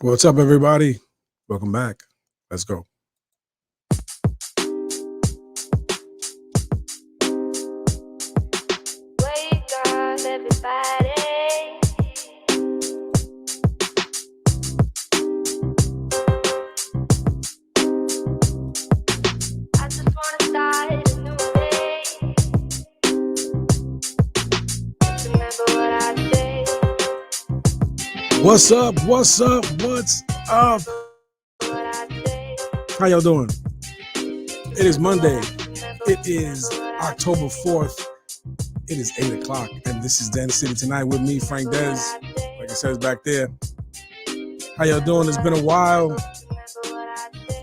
What's up, everybody? Welcome back. Let's go. Wake up, everybody. I just wanna start a new day. Remember what I say. What's up? What's up? What's up? What I say. How y'all doing? It is Monday. It is October 4th. It is 8 o'clock, and this is Den City Tonight with me, Frank Dez. Like it says back there. How y'all doing? It's been a while.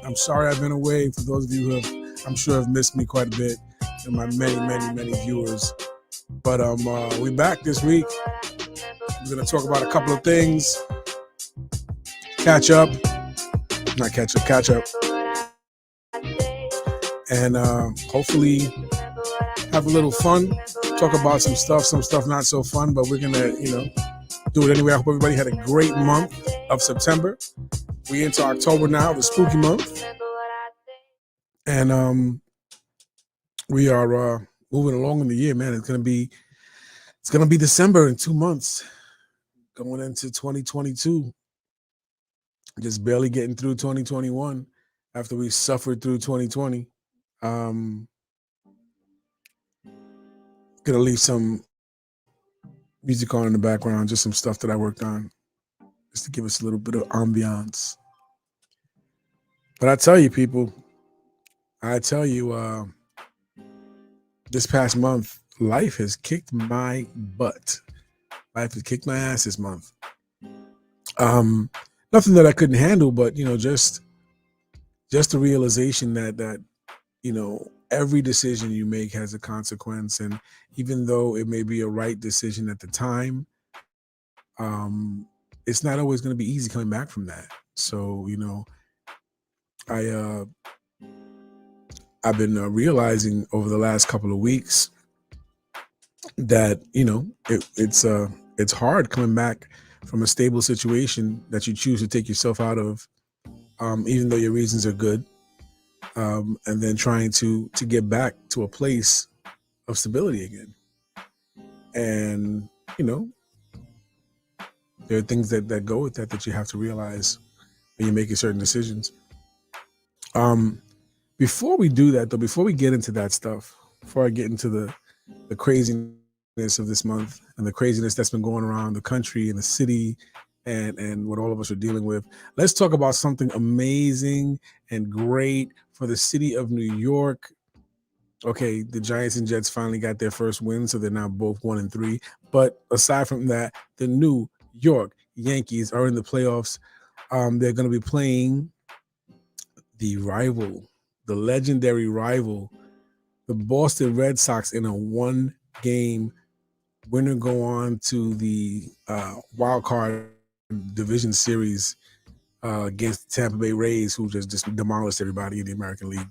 I'm sorry I've been away. For those of you who have, I'm sure have missed me quite a bit, and my many viewers. But we back this week. We're gonna talk about a couple of things. Catch up, and hopefully have a little fun. Talk about some stuff not so fun, but we're gonna, do it anyway. I hope everybody had a great month of September. We into October now, the spooky month, and we are moving along in the year, man. It's gonna be December in 2 months, going into 2022. Just barely getting through 2021 after we suffered through 2020. Gonna leave some music on in the background, just some stuff that I worked on, just to give us a little bit of ambiance. But I tell you, people, this past month, life has kicked my butt. Life has kicked my ass this month. Nothing that I couldn't handle, but just the realization that every decision you make has a consequence, and even though it may be a right decision at the time, it's not always going to be easy coming back from that. So I've been realizing over the last couple of weeks that it's hard coming back from a stable situation that you choose to take yourself out of, even though your reasons are good, and then trying to get back to a place of stability again. And there are things that go with that you have to realize when you're making certain decisions. Before we do that, though, before we get into that stuff, before I get into the craziness of this month and the craziness that's been going around the country and the city and what all of us are dealing with, let's talk about something amazing and great for the city of New York. Okay, the Giants and Jets finally got their first win, so they're now both 1-3. But aside from that, the New York Yankees are in the playoffs. They're going to be playing the legendary rival, the Boston Red Sox, in a one-game winner go on to the wild card division series against the Tampa Bay Rays, who just demolished everybody in the American League.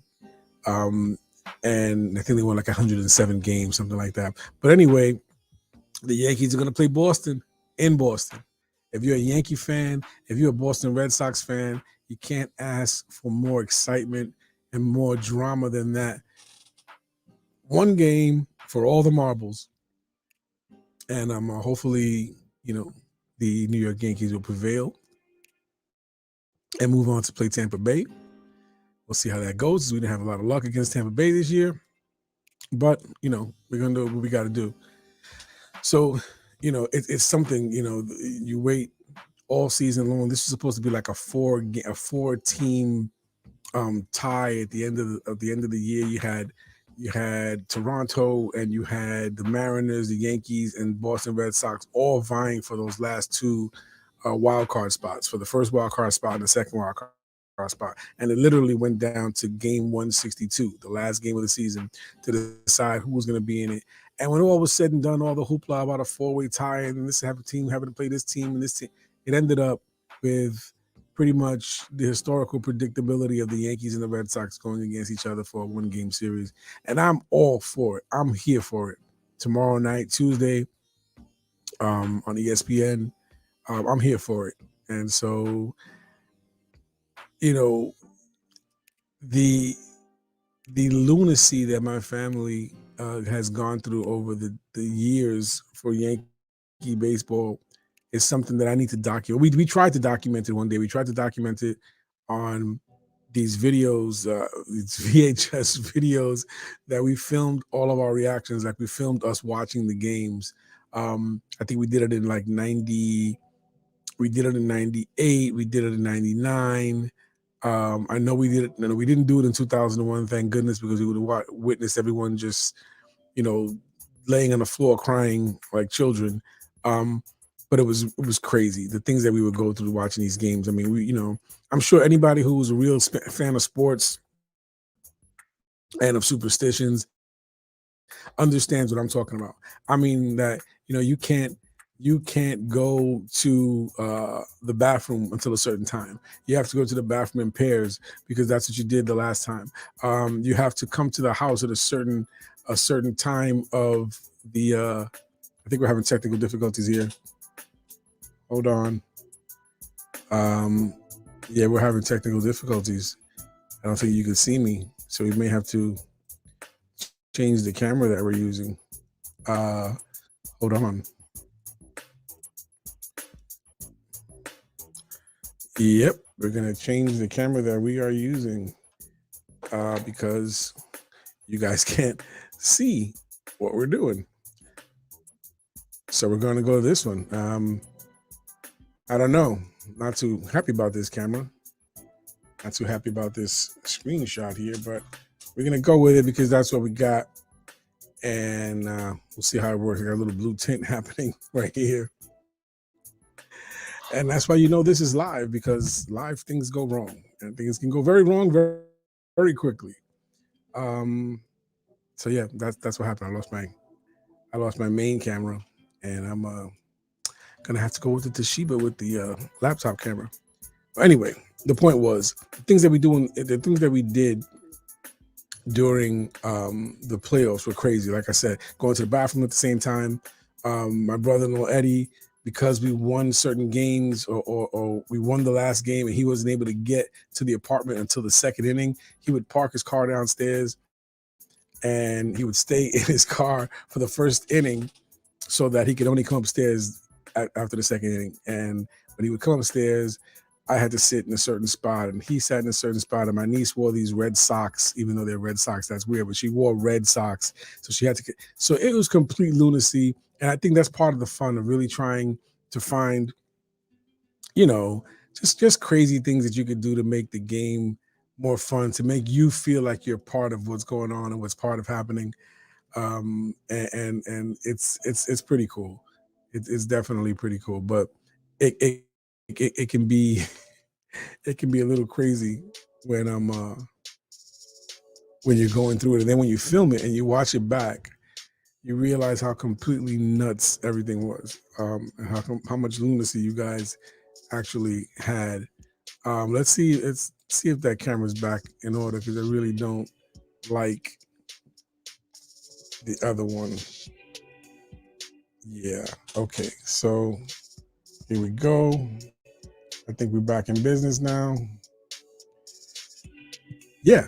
And I think they won like 107 games, something like that. But anyway, the Yankees are going to play Boston in Boston. If you're a Yankee fan, if you're a Boston Red Sox fan, you can't ask for more excitement and more drama than that. One game for all the marbles. And hopefully, the New York Yankees will prevail and move on to play Tampa Bay. We'll see how that goes. We didn't have a lot of luck against Tampa Bay this year. But, we're going to do what we got to do. So, it's something, you wait all season long. This is supposed to be like a four-team tie at the end of the year. You had Toronto, and you had the Mariners, the Yankees, and Boston Red Sox all vying for those last two wild card spots, for the first wild card spot and the second wild card spot. And it literally went down to game 162, the last game of the season, to decide who was going to be in it. And when all was said and done, all the hoopla about a four-way tie and this team having to play this team and this team, it ended up with pretty much the historical predictability of the Yankees and the Red Sox going against each other for a one-game series. And I'm all for it. I'm here for it. Tomorrow night, Tuesday, on ESPN, I'm here for it. And so you know, the the lunacy that my family has gone through over the years for Yankee baseball is something that I need to document. We tried to document it one day. We tried to document it on these videos, these VHS videos that we filmed all of our reactions. Like we filmed us watching the games. I think we did it in like 90. We did it in 98. We did it in 99. I know we did it. No, we didn't do it in 2001. Thank goodness, because we would have witnessed everyone just, you know, laying on the floor crying like children. Um, but it was crazy the things that we would go through watching these games. I mean, I'm sure anybody who was a real fan of sports and of superstitions understands what I'm talking about. I mean that you can't go to the bathroom until a certain time. You have to go to the bathroom in pairs because that's what you did the last time. You have to come to the house at a certain time of the. I think we're having technical difficulties here. Hold on. Um, yeah, we're having technical difficulties. I don't think you can see me, so we may have to change the camera that we're using. Uh, hold on. Yep, we're gonna change the camera that we are using because you guys can't see what we're doing. So we're gonna go to this one. I don't know. Not too happy about this camera. Not too happy about this screenshot here, but we're gonna go with it because that's what we got, and we'll see how it works. I got a little blue tint happening right here, and that's why this is live, because live things go wrong, and things can go very wrong very, very quickly. Um, so yeah, that's what happened. I lost my main camera, and I'm gonna have to go with the Toshiba with the laptop camera. But anyway, the point was the things that we did during the playoffs were crazy. Like I said, going to the bathroom at the same time. My brother-in-law Eddie, because we won certain games, or we won the last game, and he wasn't able to get to the apartment until the second inning, he would park his car downstairs and he would stay in his car for the first inning so that he could only come upstairs after the second inning. And when he would come upstairs, I had to sit in a certain spot, and he sat in a certain spot. And my niece wore these red socks, even though they're red socks. That's weird, but she wore red socks, so she had to. So it was complete lunacy, and I think that's part of the fun of really trying to find, you know, just crazy things that you could do to make the game more fun, to make you feel like you're part of what's going on and what's part of happening. And it's pretty cool. It's definitely pretty cool, but it can be it can be a little crazy when when you're going through it, and then when you film it and you watch it back, you realize how completely nuts everything was, and how much lunacy you guys actually had. Let's see if that camera's back in order, because I really don't like the other one. Yeah. Okay. So here we go. I think we're back in business now. Yeah.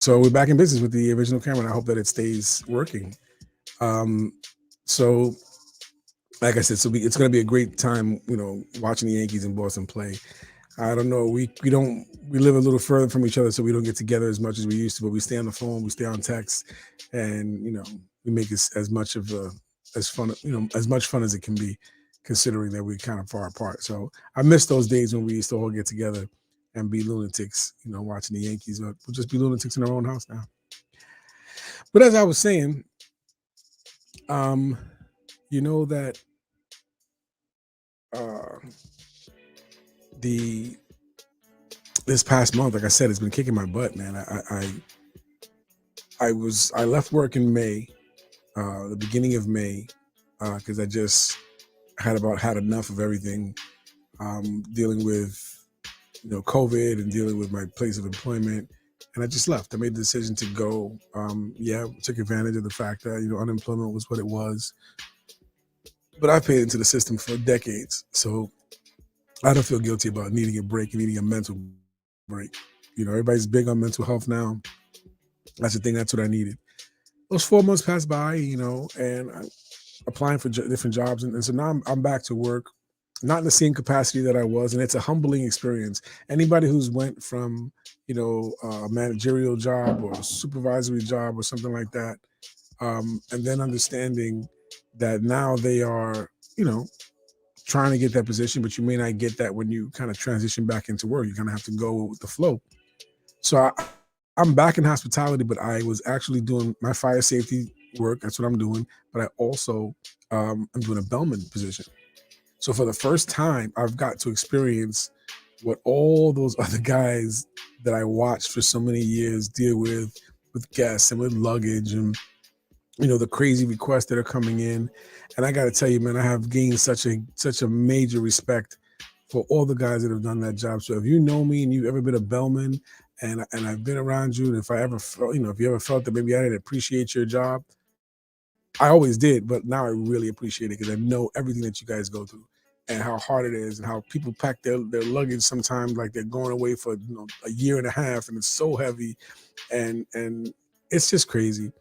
So we're back in business with the original camera, and I hope that it stays working. Um, so, like I said, it's going to be a great time, watching the Yankees in Boston play. I don't know. We live a little further from each other, so we don't get together as much as we used to. But we stay on the phone, we stay on text, and we make it as much of as fun, as much fun as it can be, considering that we're kind of far apart. So I miss those days when we used to all get together and be lunatics, watching the Yankees. But we'll just be lunatics in our own house now. But as I was saying, um, you know that uh, the this past month, like I said, it's been kicking my butt, man. I left work in May, the beginning of May, because I just had enough of everything, dealing with COVID and dealing with my place of employment, and I just left. I made the decision to go. Took advantage of the fact that unemployment was what it was, but I paid into the system for decades, so I don't feel guilty about needing a break and needing a mental break. Everybody's big on mental health now. That's the thing. That's what I needed. Those 4 months passed by, and I'm applying for different jobs, and so now I'm back to work, not in the same capacity that I was, and it's a humbling experience. Anybody who's went from a managerial job or a supervisory job or something like that, and then understanding that now they are, trying to get that position, but you may not get that when you kind of transition back into work. You're gonna have to go with the flow. So I'm back in hospitality, but I was actually doing my fire safety work. That's what I'm doing. But I also I'm doing a bellman position. So for the first time, I've got to experience what all those other guys that I watched for so many years deal with guests and with luggage and the crazy requests that are coming in. And I got to tell you, man, I have gained such a major respect for all the guys that have done that job. So if you know me and you've ever been a bellman, and I've been around you, and if I ever felt, if you ever felt that maybe I didn't appreciate your job, I always did, but now I really appreciate it because I know everything that you guys go through and how hard it is and how people pack their luggage sometimes like they're going away for a year and a half, and it's so heavy, and it's just crazy.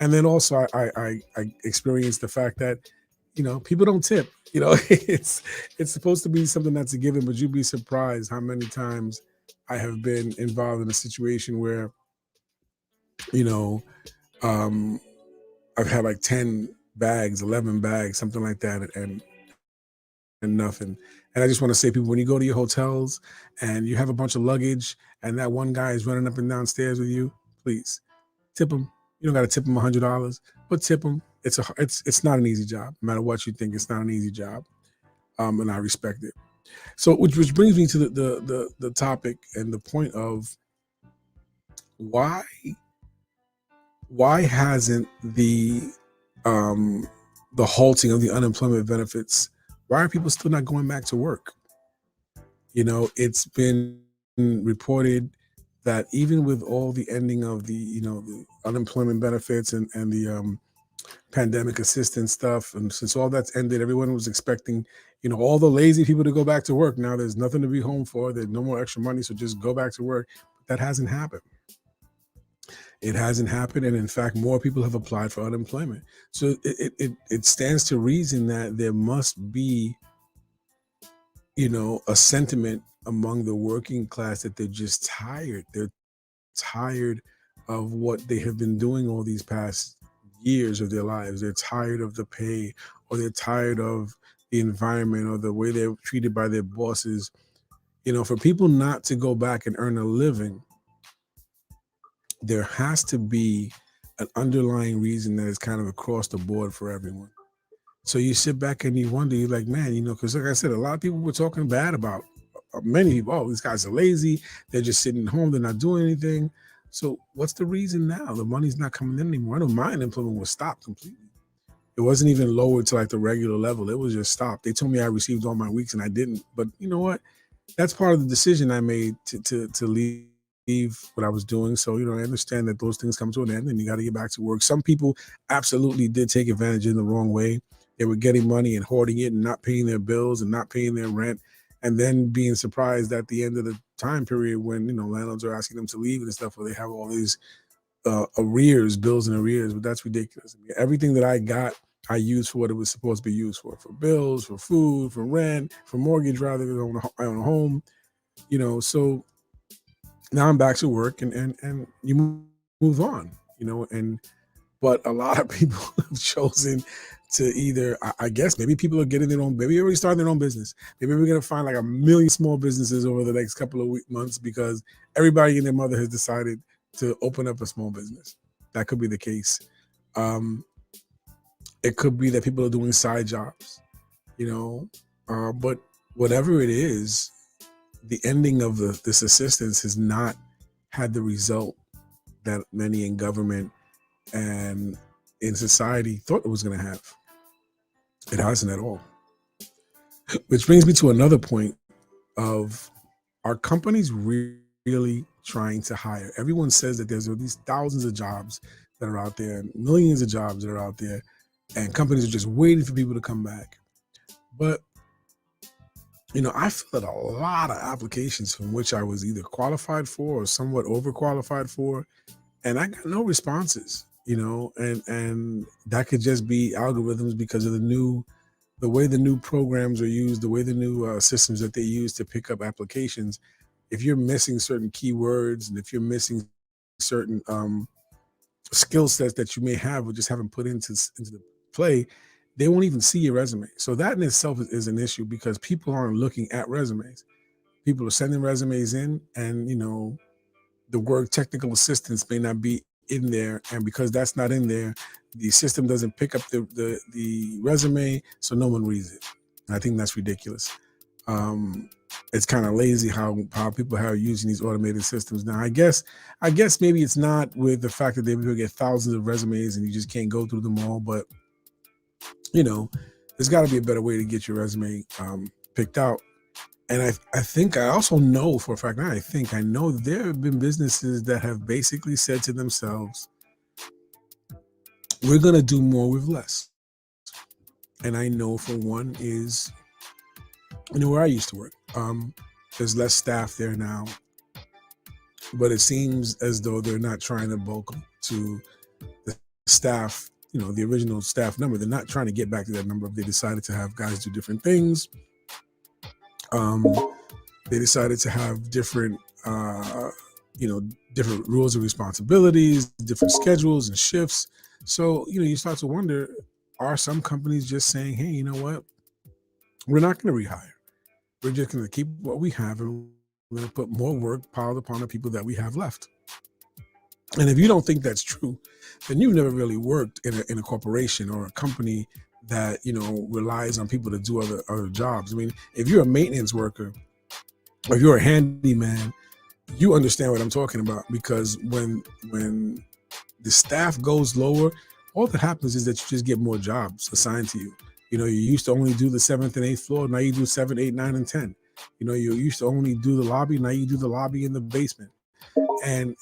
And then also I experienced the fact that people don't tip. It's supposed to be something that's a given, but you'd be surprised how many times I have been involved in a situation where you know um, I've had like 10 bags, 11 bags, something like that, and nothing. And I just want to say, people, when you go to your hotels and you have a bunch of luggage, and that one guy is running up and down stairs with you, please tip him. You don't got to tip him $100, but tip him. It's not an easy job. No matter what you think, it's not an easy job, and I respect it. So, which brings me to the topic and the point of why hasn't um, the halting of the unemployment benefits? Why are people still not going back to work? It's been reported that even with all the ending of the unemployment benefits and the pandemic assistance stuff, and since all that's ended, everyone was expecting all the lazy people to go back to work. Now there's nothing to be home for. There's no more extra money, so just go back to work. But that hasn't happened. It hasn't happened, and in fact, more people have applied for unemployment. So it stands to reason that there must be a sentiment among the working class that they're just tired. They're tired of what they have been doing all these past years of their lives. They're tired of the pay, or they're tired of the environment, or the way they're treated by their bosses. For people not to go back and earn a living, there has to be an underlying reason that is kind of across the board for everyone. So you sit back and you wonder, you're like, man, because like I said, a lot of people were talking bad about many people. Oh, these guys are lazy. They're just sitting home. They're not doing anything. So what's the reason now? The money's not coming in anymore. I know my unemployment was stopped completely. It wasn't even lowered to like the regular level. It was just stopped. They told me I received all my weeks and I didn't. But you know what? That's part of the decision I made to leave what I was doing. So, I understand that those things come to an end and you got to get back to work. Some people absolutely did take advantage in the wrong way. They were getting money and hoarding it and not paying their bills and not paying their rent, and then being surprised at the end of the time period when, landlords are asking them to leave and stuff, where they have all these bills and arrears. But that's ridiculous. I mean, everything that I got, I used for what it was supposed to be used for bills, for food, for rent, for mortgage, rather than I own a home, so now I'm back to work, and you move on, but a lot of people have chosen to either, I guess, maybe people are getting their own, maybe already starting their own business. Maybe we're going to find like a million small businesses over the next couple of months because everybody and their mother has decided to open up a small business. That could be the case. It could be that people are doing side jobs, but whatever it is, the ending of this assistance has not had the result that many in government and in society thought it was going to have. It hasn't at all. Which brings me to another point of, are companies really trying to hire? Everyone says that there's these thousands of jobs that are out there, and millions of jobs that are out there, and companies are just waiting for people to come back. But I filled out a lot of applications from which I was either qualified for or somewhat overqualified for, and I got no responses. And that could just be algorithms because of the way the new programs are used, the way the new systems that they use to pick up applications. If you're missing certain keywords and if you're missing certain skill sets that you may have or just haven't put into the play, they won't even see your resume. So that in itself is an issue because people aren't looking at resumes. People are sending resumes in, and the word technical assistance may not be in there, and because that's not in there, the system doesn't pick up the resume, so no one reads it. And I think that's ridiculous. Um, it's kind of lazy how people are using these automated systems now. I guess maybe it's not with the fact that they will get thousands of resumes and you just can't go through them all, but you know, there's got to be a better way to get your resume picked out. And I also know for a fact, I know there have been businesses that have basically said to themselves, we're going to do more with less. And I know for one is, where I used to work, there's less staff there now, but it seems as though they're not trying to bulk to the staff, the original staff number. They're not trying to get back to that number. They decided to have guys do different things. They decided to have different, different rules and responsibilities, different schedules and shifts. So, you start to wonder, are some companies just saying, hey, you know what? We're not going to rehire. We're just going to keep what we have and we're going to put more work piled upon the people that we have left. And if you don't think that's true, then you've never really worked in a corporation or a company that, relies on people to do other jobs. I mean, if you're a maintenance worker or if you're a handyman, you understand what I'm talking about, because when the staff goes lower, all that happens is that you just get more jobs assigned to you. You used to only do the 7th and 8th floor. Now you do 7, 8, 9, and 10. You used to only do the lobby. Now you do the lobby in the basement. And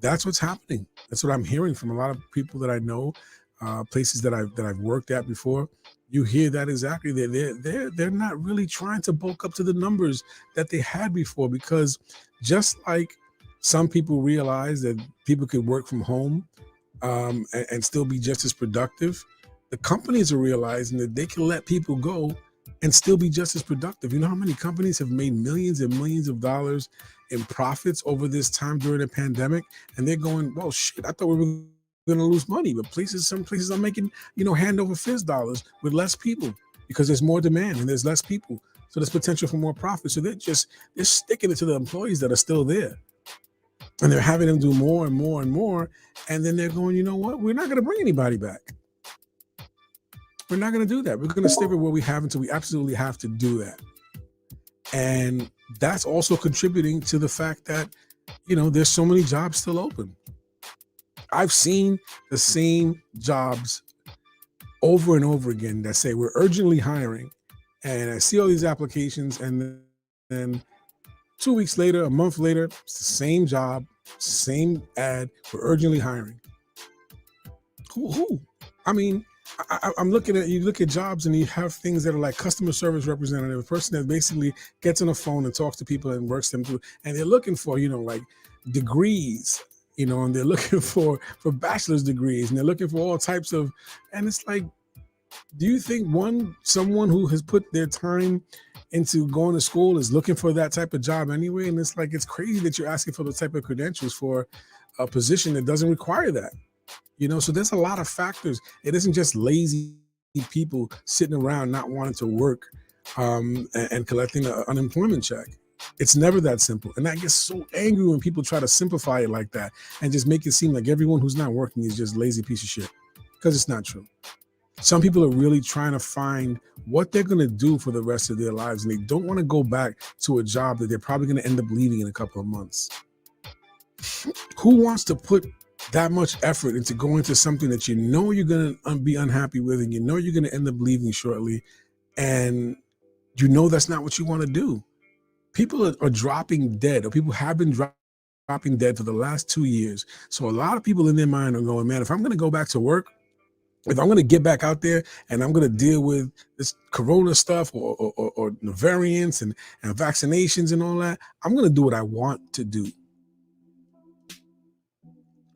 that's what's happening. That's what I'm hearing from a lot of people that I know, places that I've worked at before. You hear that exactly. They're not really trying to bulk up to the numbers that they had before, because just like some people realize that people could work from home and still be just as productive, the companies are realizing that they can let people go and still be just as productive. You know how many companies have made millions and millions of dollars in profits over this time during the pandemic? And they're going, well, shit, I thought we were going to lose money. But some places are making, hand over fist dollars with less people because there's more demand and there's less people. So there's potential for more profit. So they're sticking it to the employees that are still there. And they're having them do more and more and more. And then they're going, you know what? We're not going to bring anybody back. We're not going to do that. We're going to stick with what we have until we absolutely have to do that. And that's also contributing to the fact that, there's so many jobs still open. I've seen the same jobs over and over again that say we're urgently hiring. And I see all these applications, and then 2 weeks later, a month later, it's the same job, same ad, we're urgently hiring. Who? I mean, I'm looking at, you look at jobs and you have things that are like customer service representative, a person that basically gets on the phone and talks to people and works them through, and they're looking for, like degrees, and they're looking for bachelor's degrees, and they're looking for all types of, and it's like, do you think someone who has put their time into going to school is looking for that type of job anyway? And it's like, it's crazy that you're asking for the type of credentials for a position that doesn't require that. So there's a lot of factors. It isn't just lazy people sitting around not wanting to work and collecting an unemployment check. It's never that simple. And I get so angry when people try to simplify it like that and just make it seem like everyone who's not working is just lazy piece of shit, because it's not true. Some people are really trying to find what they're going to do for the rest of their lives, and they don't want to go back to a job that they're probably going to end up leaving in a couple of months. Who wants to put that much effort into going to something that you're going to be unhappy with, and you're going to end up leaving shortly, and that's not what you want to do? People are dropping dead, or people have been dropping dead for the last 2 years. So a lot of people in their mind are going, man, if I'm going to go back to work, If I'm going to get back out there and I'm going to deal with this corona stuff or the variants and vaccinations and all that, I'm going to do what I want to do.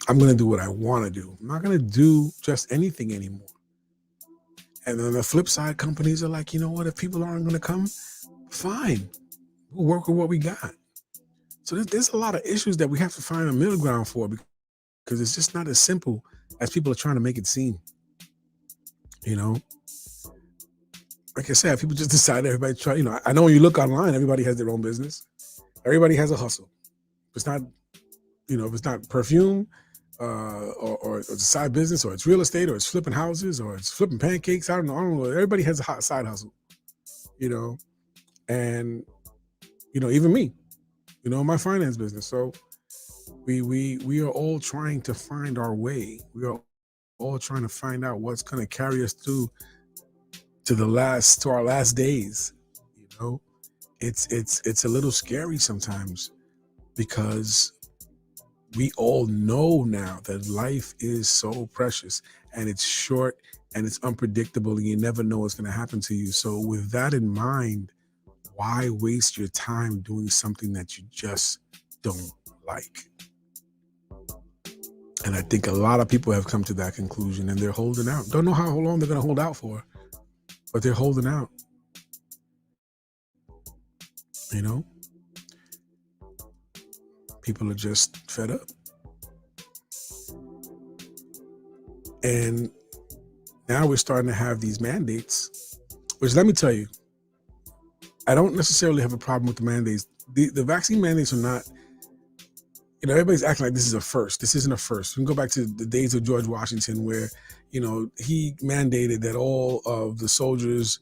I'm going to do what I want to do. I'm not going to do just anything anymore. And then the flip side, companies are like, you know what? If people aren't going to come, fine. We'll work with what we got. So there's a lot of issues that we have to find a middle ground for, because it's just not as simple as people are trying to make it seem. You know, like I said, people just decide everybody try. You know, I know when you look online, everybody has their own business. Everybody has a hustle. If it's not, you know, if it's not perfume, or it's a side business, or it's real estate, or it's flipping houses, or it's flipping pancakes. I don't know. Everybody has a hot side hustle. You know, and you know, even me. You know, my finance business. So we are all trying to find our way. We are all trying to find out what's going to carry us through to our last days. You know, it's a little scary sometimes, because we all know now that life is so precious and it's short and it's unpredictable and you never know what's going to happen to you. So with that in mind, why waste your time doing something that you just don't like? And I think a lot of people have come to that conclusion, and they're holding out. Don't know how long they're going to hold out for, but they're holding out. You know? People are just fed up. And now we're starting to have these mandates, which, let me tell you, I don't necessarily have a problem with the mandates. The vaccine mandates are not, you know, everybody's acting like this is a first. This isn't a first. We can go back to the days of George Washington, where, you know, he mandated that all of the soldiers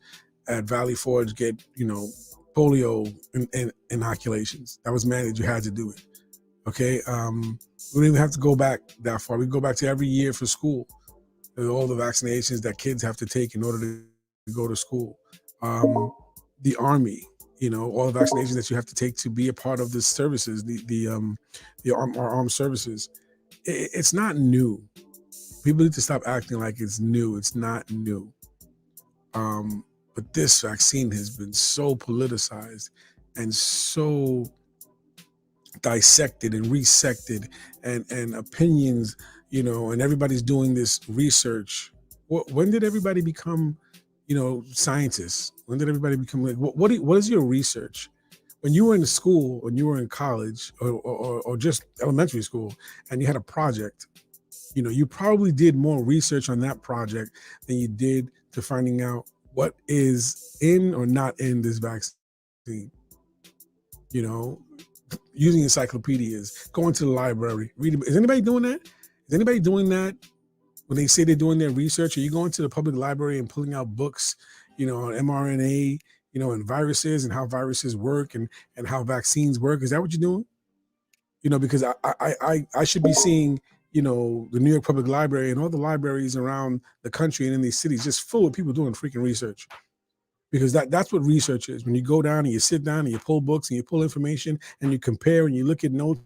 at Valley Forge get, you know, polio inoculations. That was mandated. You had to do it. Okay. We don't even have to go back that far. We go back to every year for school. There's all the vaccinations that kids have to take in order to go to school. The Army, you know, all the vaccinations that you have to take to be a part of the services, our armed services. It's not new. People need to stop acting like it's new. It's not new. But this vaccine has been so politicized and so dissected and resected, and opinions, you know, and everybody's doing this research. When did everybody become, you know, scientists? When did everybody become like, what is your research? When you were in school, when you were in college, or just elementary school, and you had a project, you know, you probably did more research on that project than you did to finding out what is in or not in this vaccine. You know, using encyclopedias, going to the library, reading. Is anybody doing that? Is anybody doing that when they say they're doing their research? Are you going to the public library and pulling out books, you know, on mRNA, you know, and viruses and how viruses work and how vaccines work? Is that what you're doing? You know, because I should be seeing, you know, the New York Public Library and all the libraries around the country and in these cities just full of people doing freaking research. Because that's what research is. When you go down and you sit down and you pull books and you pull information and you compare and you look at notes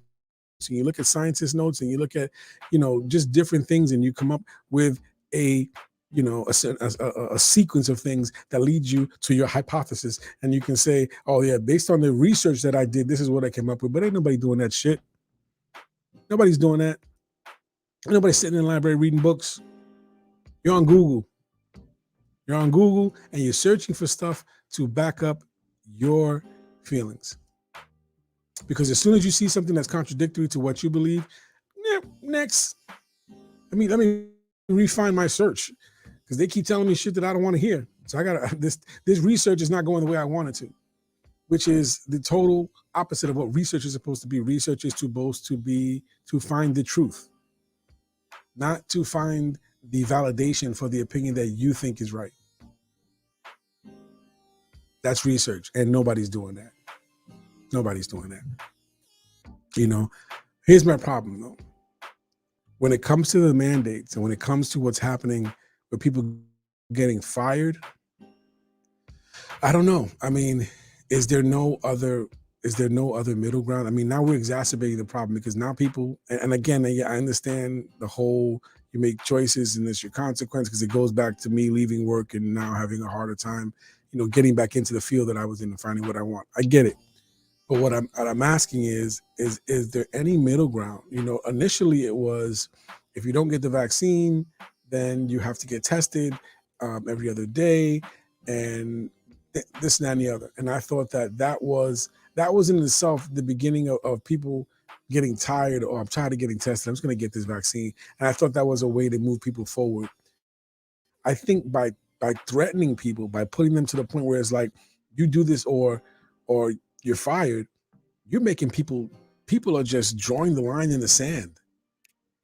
and you look at scientist notes and you look at, you know, just different things, and you come up with a, you know, a sequence of things that leads you to your hypothesis. And you can say, oh yeah, based on the research that I did, this is what I came up with. But ain't nobody doing that shit. Nobody's doing that. Nobody's sitting in the library reading books. You're on Google. You're on Google and you're searching for stuff to back up your feelings. Because as soon as you see something that's contradictory to what you believe, next. Let me refine my search, because they keep telling me shit that I don't want to hear. So I gotta this research is not going the way I want it to, which is the total opposite of what research is supposed to be. Research is supposed to be to find the truth, not to find the validation for the opinion that you think is right. That's research, and nobody's doing that. Nobody's doing that. You know, here's my problem though. When it comes to the mandates and when it comes to what's happening with people getting fired, I don't know. I mean, is there no other middle ground? I mean, now we're exacerbating the problem, because now people, and again, I understand the whole, you make choices and it's your consequence, because it goes back to me leaving work and now having a harder time, getting back into the field that I was in and finding what I want. I get it. But what I'm asking is there any middle ground? Initially it was, if you don't get the vaccine, then you have to get tested every other day, and this and that and the other. And I thought that was in itself the beginning of people getting tired, or I'm tired of getting tested, I'm just going to get this vaccine. And I thought that was a way to move people forward. I think by threatening people, by putting them to the point where it's like, you do this or you're fired, you're making people are just drawing the line in the sand.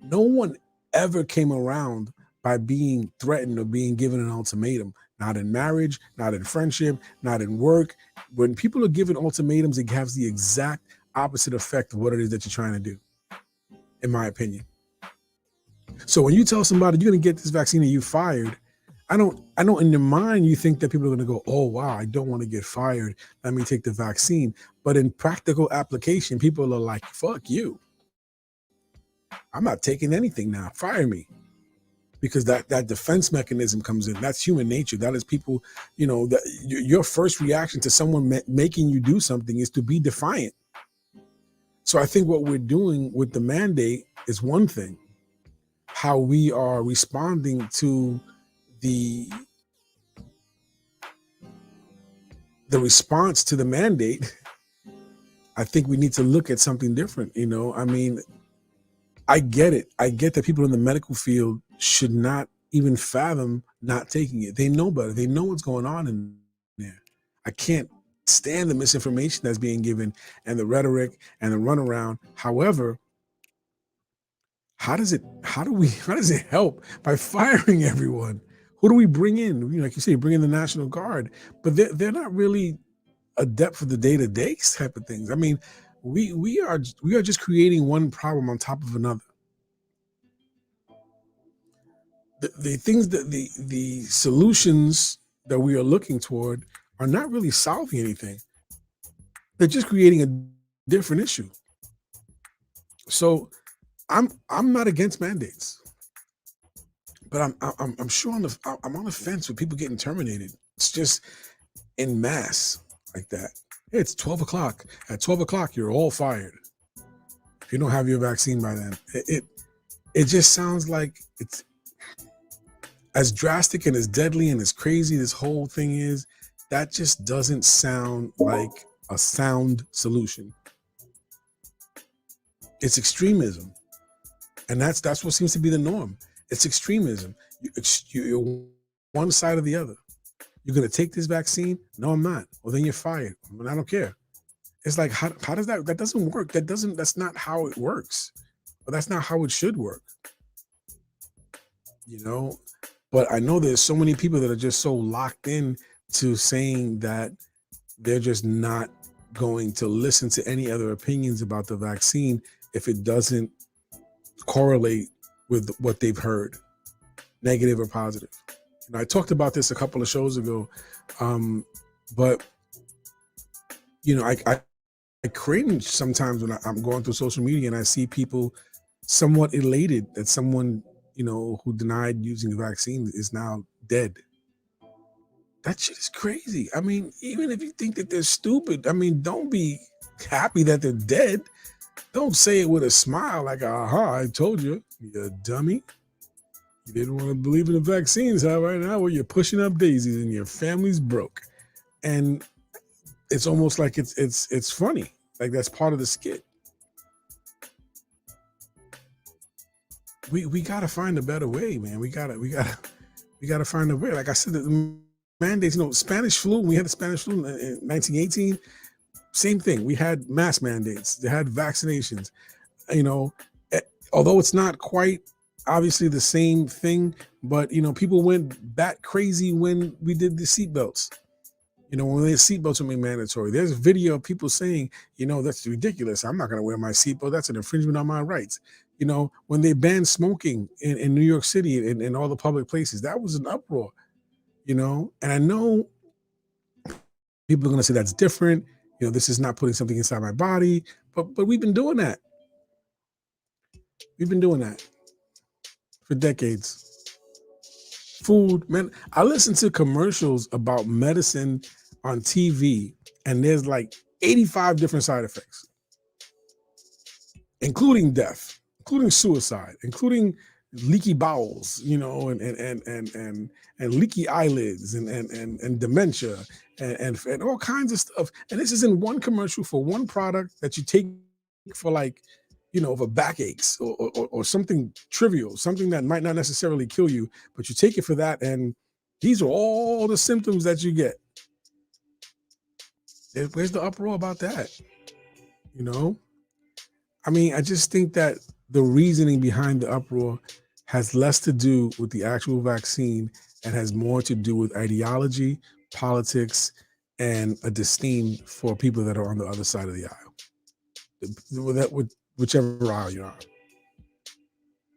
No one ever came around by being threatened or being given an ultimatum. Not in marriage, not in friendship, not in work. When people are given ultimatums, it has the exact opposite effect of what it is that you're trying to do, in my opinion. So when you tell somebody you're going to get this vaccine and you fired, I know in your mind you think that people are going to go, oh wow, I don't want to get fired, let me take the vaccine. But in practical application, people are like, fuck you, I'm not taking anything now, fire me. Because that defense mechanism comes in. That's human nature. That is people, that your first reaction to someone making you do something is to be defiant. So I think what we're doing with the mandate is one thing. How we are responding to the response to the mandate, I think we need to look at something different. I mean, I get it. I get that people in the medical field should not even fathom not taking it. They know better. They know what's going on in there. I can't stand the misinformation that's being given and the rhetoric and the runaround. However, how does it help by firing everyone? Who do we bring in? Like you say, bring in the National Guard, but they're not really adept for the day-to-day type of things. I mean, we are just creating one problem on top of another. The things that the solutions that we are looking toward are not really solving anything. They're just creating a different issue. So I'm not against mandates, but I'm sure I'm on the fence with people getting terminated. It's just in mass like that. Hey, it's 12 o'clock. At 12 o'clock, you're all fired if you don't have your vaccine by then. It just sounds like it's as drastic and as deadly and as crazy this whole thing is. That just doesn't sound like a sound solution. It's extremism, and that's what seems to be the norm. It's extremism. You're one side or the other. You're going to take this vaccine? No, I'm not. Well, then you're fired. I don't care. It's like, how does that doesn't work. That's not how it works. But that's not how it should work. But I know there's so many people that are just so locked in to saying that they're just not going to listen to any other opinions about the vaccine if it doesn't correlate with what they've heard, negative or positive. I talked about this a couple of shows ago, but I cringe sometimes when I'm going through social media and I see people somewhat elated that someone who denied using the vaccine is now dead. That shit is crazy. I mean, even if you think that they're stupid, I mean, don't be happy that they're dead. Don't say it with a smile like, aha, I told you, you dummy. You didn't want to believe in the vaccines, huh? Right now, well, you're pushing up daisies and your family's broke. And it's almost like it's funny. Like that's part of the skit. We gotta find a better way, man. We gotta find a way. Like I said, the mandates, Spanish flu, we had the Spanish flu in 1918, same thing. We had mask mandates. They had vaccinations. Although it's not quite obviously the same thing, but people went bat crazy when we did the seatbelts. When the seatbelts were made mandatory. There's a video of people saying, that's ridiculous. I'm not going to wear my seatbelt. That's an infringement on my rights. When they banned smoking in New York City and in all the public places, that was an uproar. And I know people are going to say that's different. This is not putting something inside my body, but we've been doing that. We've been doing that for decades. Food, man. I listen to commercials about medicine on TV, and there's like 85 different side effects, including death, including suicide, including leaky bowels, and leaky eyelids and dementia and all kinds of stuff. And this is in one commercial for one product that you take for like, for backaches or something trivial, something that might not necessarily kill you, but you take it for that. And these are all the symptoms that you get. Where's the uproar about that? I just think that the reasoning behind the uproar has less to do with the actual vaccine and has more to do with ideology, politics, and a disdain for people that are on the other side of the aisle. Whichever aisle you're on.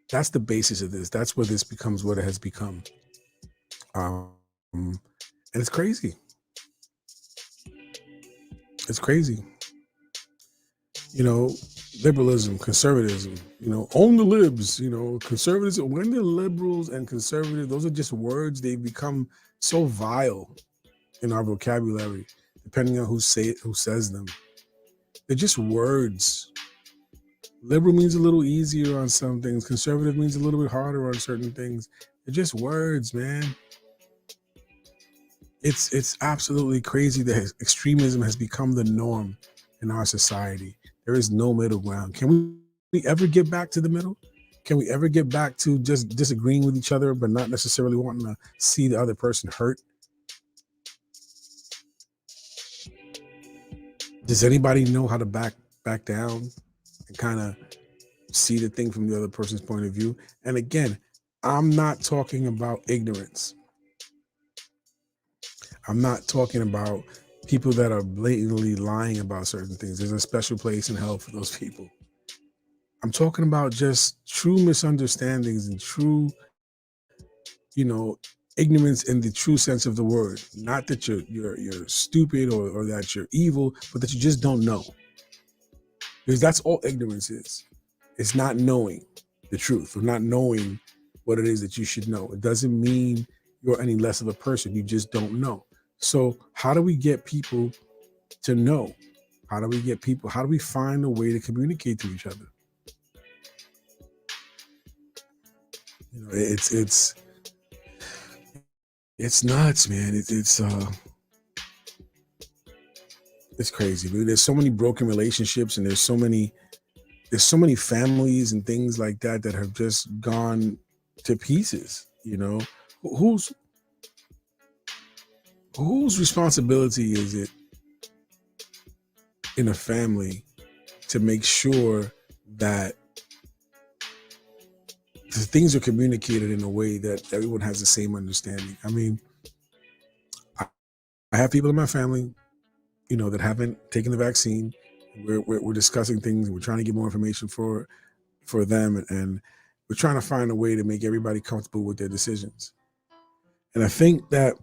That's the basis of this. That's where this becomes what it has become. And it's crazy. It's crazy. Liberalism, conservatism, own the libs, conservatives. When the liberals and conservatives, those are just words. They've become so vile in our vocabulary, depending on who says them. They're just words. Liberal means a little easier on some things. Conservative means a little bit harder on certain things. They're just words, man. It's absolutely crazy that extremism has become the norm in our society. There is no middle ground. Can we ever get back to the middle? Can we ever get back to just disagreeing with each other, but not necessarily wanting to see the other person hurt? Does anybody know how to back down and kind of see the thing from the other person's point of view? And again, I'm not talking about ignorance. I'm not talking about people that are blatantly lying about certain things. There's a special place in hell for those people. I'm talking about just true misunderstandings and true, ignorance in the true sense of the word. Not that you're stupid or that you're evil, but that you just don't know. Because that's all ignorance is. It's not knowing the truth or not knowing what it is that you should know. It doesn't mean you're any less of a person. You just don't know. So how do we get people to know? How do we find a way to communicate to each other? It's nuts, man. It's crazy. There's so many broken relationships, and there's so many families and things like that have just gone to pieces. Whose responsibility is it in a family to make sure that the things are communicated in a way that everyone has the same understanding? I mean, I have people in my family, that haven't taken the vaccine. We're discussing things, and we're trying to get more information for them, and we're trying to find a way to make everybody comfortable with their decisions. And I think that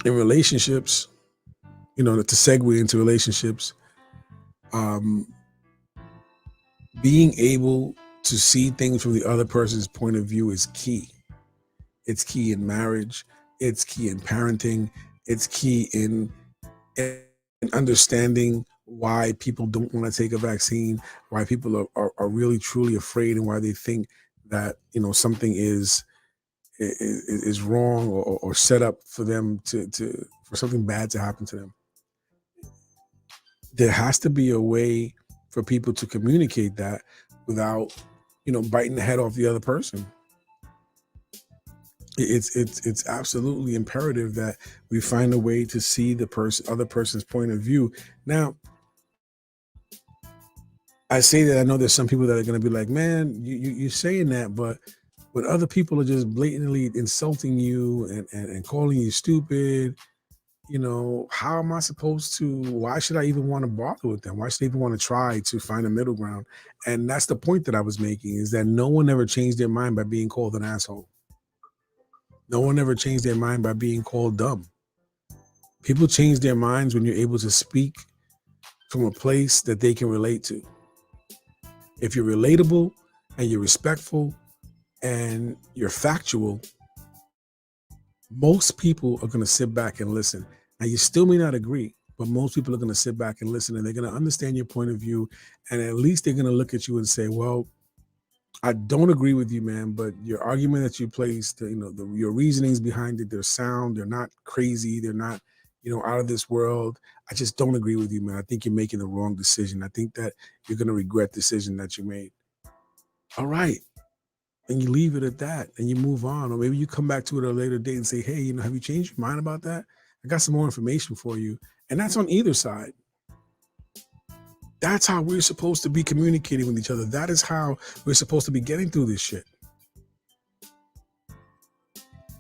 in relationships, to segue into relationships, being able to see things from the other person's point of view is key. It's key in marriage. It's key in parenting. It's key in understanding why people don't want to take a vaccine, why people are really truly afraid, and why they think that something is wrong or set up for them for something bad to happen to them. There has to be a way for people to communicate that without biting the head off the other person. It's absolutely imperative that we find a way to see the other person's point of view. Now, I say that I know there's some people that are going to be like, man, you're saying that, but when other people are just blatantly insulting you and calling you stupid, how am I supposed to, why should I even want to bother with them? Why should I even want to try to find a middle ground? And that's the point that I was making, is that no one ever changed their mind by being called an asshole. No one ever changed their mind by being called dumb. People change their minds when you're able to speak from a place that they can relate to. If you're relatable and you're respectful and you're factual, most people are going to sit back and listen. Now, you still may not agree, but most people are going to sit back and listen, and they're going to understand your point of view. And at least they're going to look at you and say, well, I don't agree with you, man, but your argument that you placed, your reasonings behind it, they're sound. They're not crazy. They're not, out of this world. I just don't agree with you, man. I think you're making the wrong decision. I think that you're going to regret the decision that you made. All right. And you leave it at that and you move on. Or maybe you come back to it at a later date and say, hey, have you changed your mind about that? I got some more information for you. And that's on either side. That's how we're supposed to be communicating with each other. That is how we're supposed to be getting through this shit.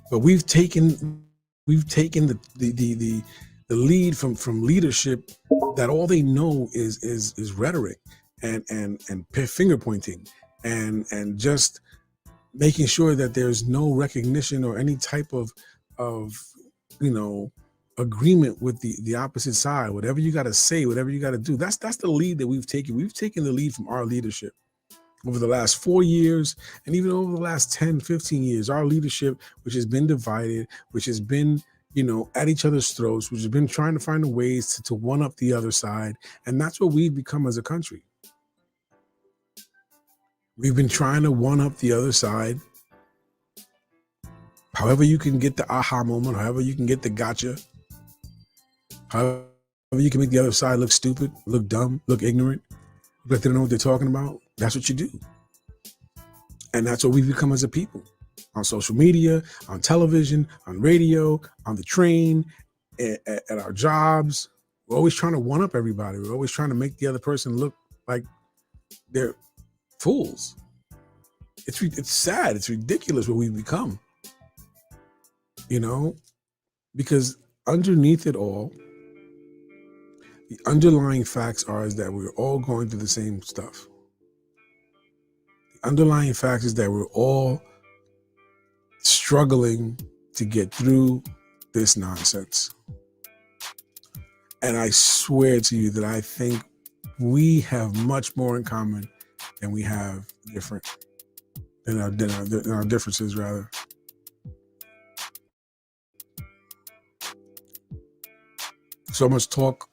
But we've taken the lead from leadership that all they know is rhetoric and finger pointing and just making sure that there's no recognition or any type of agreement with the opposite side. Whatever you got to say, whatever you got to do, that's the lead that we've taken. We've taken the lead from our leadership over the last 4 years and even over the last 10, 15 years. Our leadership, which has been divided, which has been at each other's throats, which has been trying to find ways to one up the other side. And that's what we've become as a country. We've been trying to one up the other side. However you can get the aha moment, however you can get the gotcha, however you can make the other side look stupid, look dumb, look ignorant, look like they don't know what they're talking about. That's what you do. And that's what we've become as a people. On social media, on television, on radio, on the train, at our jobs. We're always trying to one up everybody. We're always trying to make the other person look like they're fools. It's sad. It's ridiculous what we've become. Because underneath it all, the underlying facts are is that we're all going through the same stuff. The underlying facts is that we're all struggling to get through this nonsense. And I swear to you that I think we have much more in common than we have than our differences, rather. So much talk.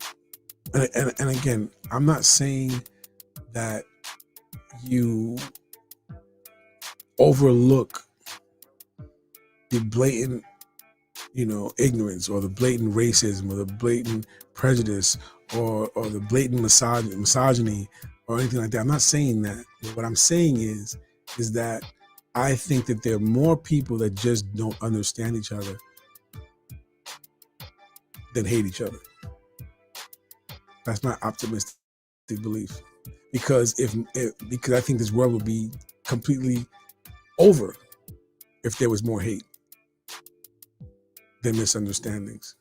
And again, I'm not saying that you overlook the blatant, ignorance or the blatant racism or the blatant prejudice or the blatant misogyny or anything like that. I'm not saying that. What I'm saying is that I think that there are more people that just don't understand each other than hate each other. That's my optimistic belief. Because because I think this world would be completely over if there was more hate than misunderstandings.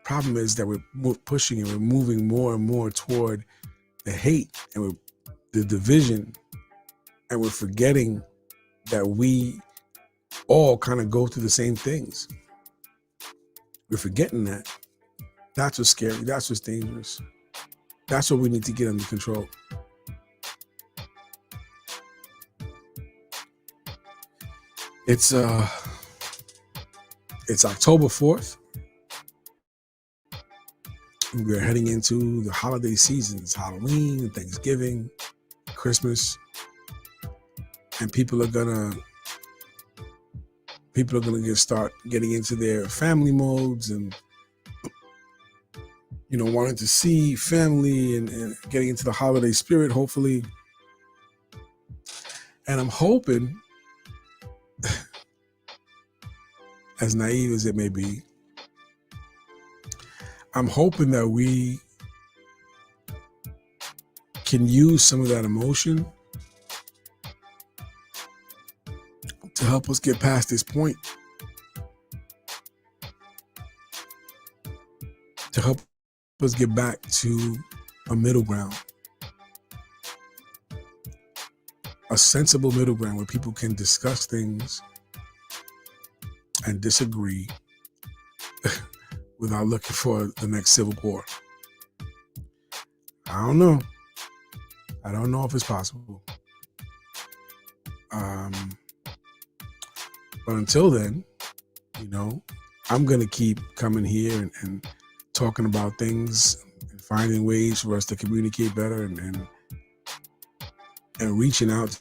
Problem is that we're pushing and we're moving more and more toward the hate and the division, and we're forgetting that we all kind of go through the same things. We're forgetting that. That's what's scary. That's what's dangerous. That's what we need to get under control. It's October 4th. We're heading into the holiday season. It's Halloween, Thanksgiving, Christmas, and people are gonna start getting into their family modes and wanting to see family and getting into the holiday spirit, hopefully. And I'm hoping, as naive as it may be, I'm hoping that we can use some of that emotion to help us get past this point, to help us get back to a middle ground, a sensible middle ground where people can discuss things and disagree without looking for the next civil war. I don't know if it's possible. But until then, you know, I'm going to keep coming here and talking about things and finding ways for us to communicate better and reaching out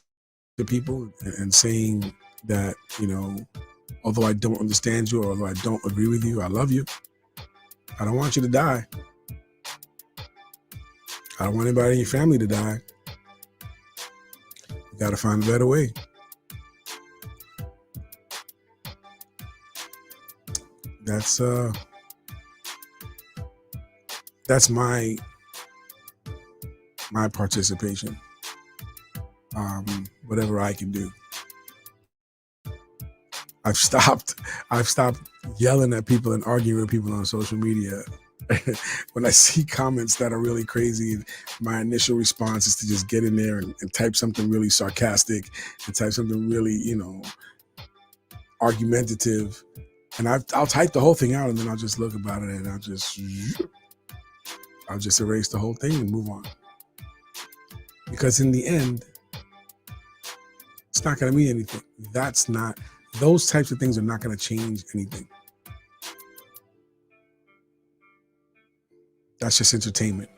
to people and saying that, although I don't understand you or although I don't agree with you, I love you. I don't want you to die. I don't want anybody in your family to die. You got to find a better way. That's my participation. Whatever I can do. I've stopped yelling at people and arguing with people on social media. When I see comments that are really crazy, my initial response is to just get in there and type something really sarcastic and type something really, argumentative. And I'll type the whole thing out and then I'll just look about it and I'll just erase the whole thing and move on. Because in the end, it's not going to mean anything. Those types of things are not going to change anything. That's just entertainment.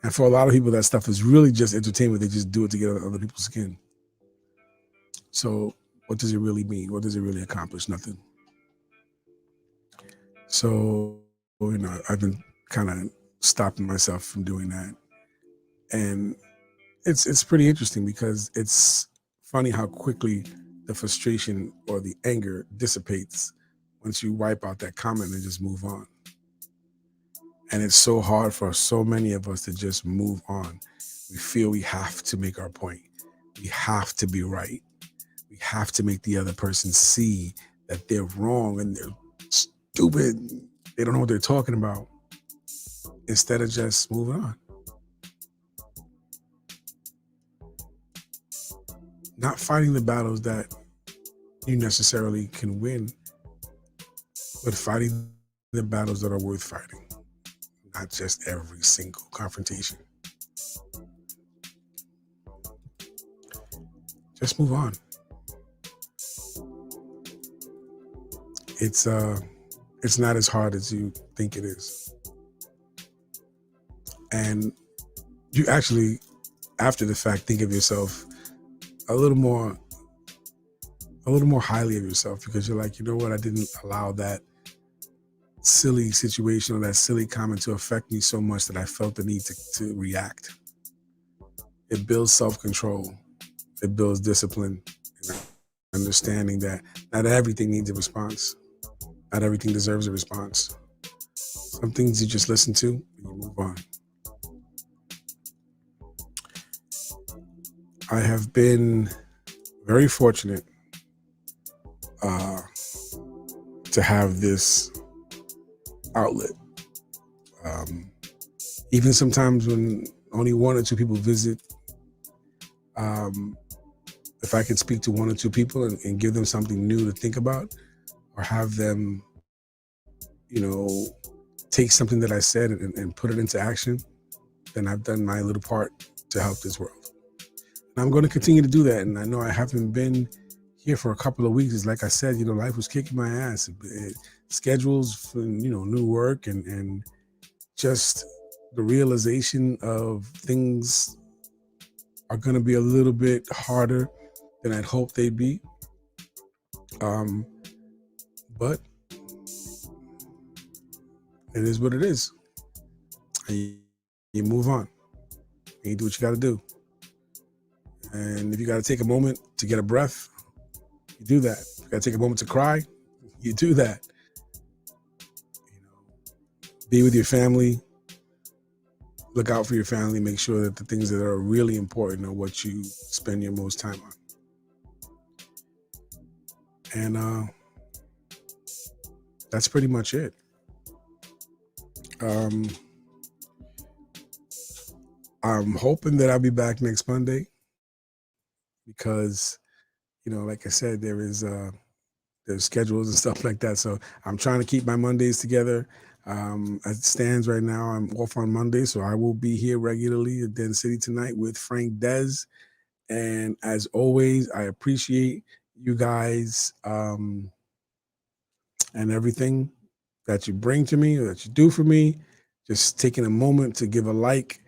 And for a lot of people, that stuff is really just entertainment. They just do it to get under other people's skin. So what does it really mean? What does it really accomplish? Nothing. So, I've been kind of stopping myself from doing that. And it's pretty interesting because it's funny how quickly the frustration or the anger dissipates once you wipe out that comment and just move on. And it's so hard for so many of us to just move on. We feel we have to make our point. We have to be right. We have to make the other person see that they're wrong and they're stupid. They don't know what they're talking about. Instead of just moving on. Not fighting the battles that you necessarily can win, but fighting the battles that are worth fighting. Not just every single confrontation. Just move on. It's not as hard as you think it is. And you actually, after the fact, think of yourself a little more highly of yourself because you're like, you know what, I didn't allow that silly situation or that silly comment to affect me so much that I felt the need to react. It builds self-control. It builds discipline and understanding that not everything needs a response. Not everything deserves a response. Some things you just listen to and you move on. I have been very fortunate to have this outlet. Even sometimes when only one or two people visit, if I can speak to one or two people and give them something new to think about or have them, take something that I said and put it into action, then I've done my little part to help this world. And I'm going to continue to do that. And I know I haven't been here for a couple of weeks. It's like I said, life was kicking my ass. Schedules for, new work and just the realization of things are going to be a little bit harder than I'd hoped they'd be. But it is what it is. And you move on. And you do what you got to do. And if you got to take a moment to get a breath, you do that. If you got to take a moment to cry, you do that. Be with your family. Look out for your family. Make sure that the things that are really important are what you spend your most time on. And that's pretty much it. I'm hoping that I'll be back next Monday because, like I said, there's schedules and stuff like that. So I'm trying to keep my Mondays together. As it stands right now, I'm off on Monday, so I will be here regularly at Den City tonight with Frank Dez And as always, I appreciate you guys and everything that you bring to me or that you do for me. Just taking a moment to give a like.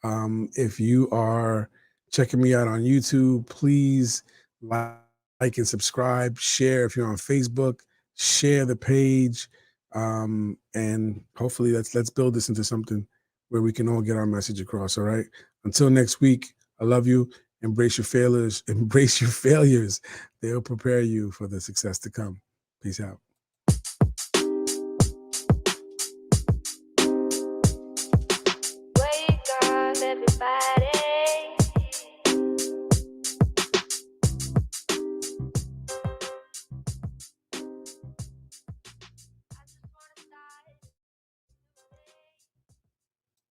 If you are checking me out on YouTube, please like and subscribe. Share if you're on Facebook. Share the page, and hopefully let's build this into something where we can all get our message across. All right. Until next week, I love you. Embrace your failures. Embrace your failures. They'll prepare you for the success to come. Peace out. Wake up, everybody.